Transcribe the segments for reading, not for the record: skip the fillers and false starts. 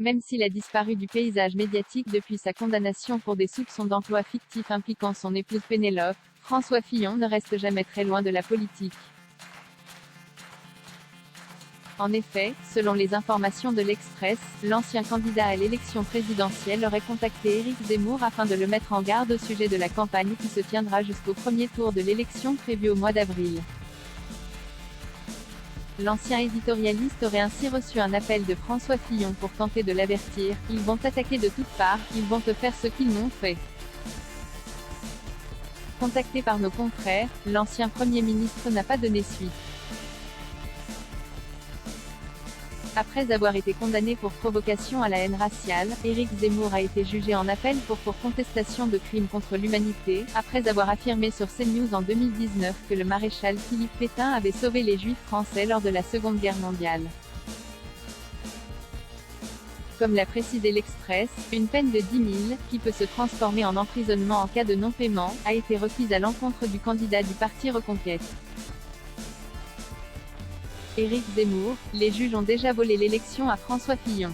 Même s'il a disparu du paysage médiatique depuis sa condamnation pour des soupçons d'emploi fictif impliquant son épouse Pénélope, François Fillon ne reste jamais très loin de la politique. En effet, selon les informations de l'Express, l'ancien candidat à l'élection présidentielle aurait contacté Éric Zemmour afin de le mettre en garde au sujet de la campagne qui se tiendra jusqu'au premier tour de l'élection prévue au mois d'avril. L'ancien éditorialiste aurait ainsi reçu un appel de François Fillon pour tenter de l'avertir: « Ils vont t'attaquer de toutes parts, ils vont te faire ce qu'ils m'ont fait ». Contacté par nos confrères, l'ancien Premier ministre n'a pas donné suite. Après avoir été condamné pour provocation à la haine raciale, Éric Zemmour a été jugé en appel pour contestation de crimes contre l'humanité, après avoir affirmé sur CNews en 2019 que le maréchal Philippe Pétain avait sauvé les Juifs français lors de la Seconde Guerre mondiale. Comme l'a précisé l'Express, une peine de 10 000, qui peut se transformer en emprisonnement en cas de non-paiement, a été requise à l'encontre du candidat du parti Reconquête. Éric Zemmour: les juges ont déjà volé l'élection à François Fillon.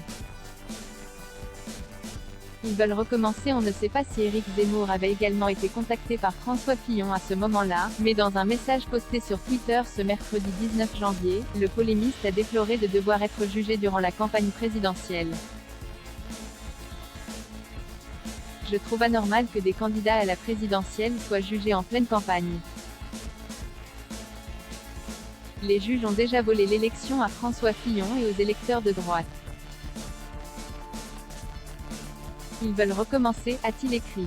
Ils veulent recommencer. On ne sait pas si Éric Zemmour avait également été contacté par François Fillon à ce moment-là, mais dans un message posté sur Twitter ce mercredi 19 janvier, le polémiste a déploré de devoir être jugé durant la campagne présidentielle. Je trouve anormal que des candidats à la présidentielle soient jugés en pleine campagne. Les juges ont déjà volé l'élection à François Fillon et aux électeurs de droite. Ils veulent recommencer, a-t-il écrit.